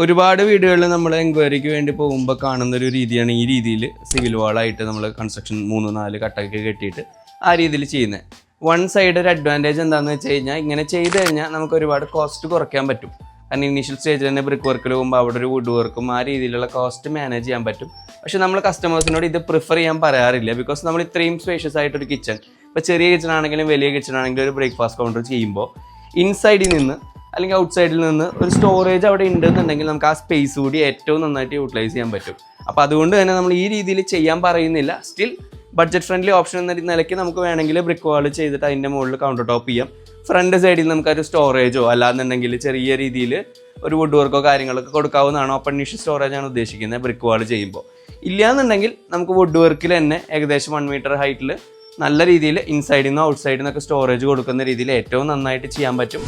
ഒരുപാട് വീടുകളിൽ നമ്മൾ എൻക്വയറിക്ക് വേണ്ടി പോകുമ്പോൾ കാണുന്ന ഒരു രീതിയാണ് ഈ രീതിയിൽ സിവിൽ വാളായിട്ട് നമ്മൾ കൺസ്ട്രക്ഷൻ 3-4 കട്ടൊക്കെ കെട്ടിയിട്ട് ആ രീതിയിൽ ചെയ്യുന്നത്. വൺ സൈഡ് ഒരു അഡ്വാൻറ്റേജ് എന്താണെന്ന് വെച്ച് കഴിഞ്ഞാൽ ഇങ്ങനെ ചെയ്ത് കഴിഞ്ഞാൽ നമുക്ക് ഒരുപാട് കോസ്റ്റ് കുറയ്ക്കാൻ പറ്റും. കാരണം ഇനീഷ്യൽ സ്റ്റേജിൽ തന്നെ ബ്രിക്ക് വർക്കിൽ പോകുമ്പോൾ അവിടെ ഒരു വുഡ് വർക്കും ആ രീതിയിലുള്ള കോസ്റ്റ് മാനേജ് ചെയ്യാൻ പറ്റും. പക്ഷെ നമ്മൾ കസ്റ്റമേഴ്സിനോട് ഇത് പ്രിഫർ ചെയ്യാൻ പറയാറില്ല. ബിക്കോസ് നമ്മൾ ഇത്രയും സ്പേഷ്യസ് ആയിട്ടൊരു കിച്ചൺ, ഇപ്പോൾ ചെറിയ കിച്ചൺ ആണെങ്കിലും വലിയ കിച്ചൺ ആണെങ്കിലും ഒരു ബ്രേക്ക്ഫാസ്റ്റ് കൗണ്ടർ ചെയ്യുമ്പോൾ ഇൻസൈഡിൽ നിന്ന് അല്ലെങ്കിൽ ഔട്ട് സൈഡിൽ നിന്ന് ഒരു സ്റ്റോറേജ് അവിടെ ഉണ്ടെന്നുണ്ടെങ്കിൽ നമുക്ക് ആ സ്പേസ് കൂടി ഏറ്റവും നന്നായിട്ട് യൂട്ടിലൈസ് ചെയ്യാൻ പറ്റും. അപ്പോൾ അതുകൊണ്ട് തന്നെ നമ്മൾ ഈ രീതിയിൽ ചെയ്യാൻ പറയുന്നില്ല. സ്റ്റിൽ ബഡ്ജറ്റ് ഫ്രണ്ട്ലി ഓപ്ഷൻ എന്ന നിലയ്ക്ക് നമുക്ക് വേണമെങ്കിൽ ബ്രിക്ക് വാൾ ചെയ്തിട്ട് അതിൻ്റെ മുകളിൽ കൗണ്ടർ ടോപ്പ് ചെയ്യാം. ഫ്രണ്ട് സൈഡിൽ നമുക്കൊരു സ്റ്റോറേജോ അല്ലാന്നുണ്ടെങ്കിൽ ചെറിയ രീതിയിൽ ഒരു വുഡ് വർക്കോ കാര്യങ്ങളൊക്കെ കൊടുക്കാവുന്നതാണ്. ഓപ്പൺ നിഷ് സ്റ്റോറേജ് ആണ് ഉദ്ദേശിക്കുന്നത് ബ്രിക്ക് വാൾ ചെയ്യുമ്പോൾ. ഇല്ലയെന്നുണ്ടെങ്കിൽ നമുക്ക് വുഡ് വർക്കിൽ തന്നെ ഏകദേശം 1 മീറ്റർ ഹൈറ്റിൽ നല്ല രീതിയിൽ ഇൻസൈഡിൽ നിന്നോ ഔട്ട് സൈഡിൽ നിന്നൊക്കെ സ്റ്റോറേജ് കൊടുക്കുന്ന രീതിയിൽ ഏറ്റവും നന്നായിട്ട് ചെയ്യാൻ പറ്റും.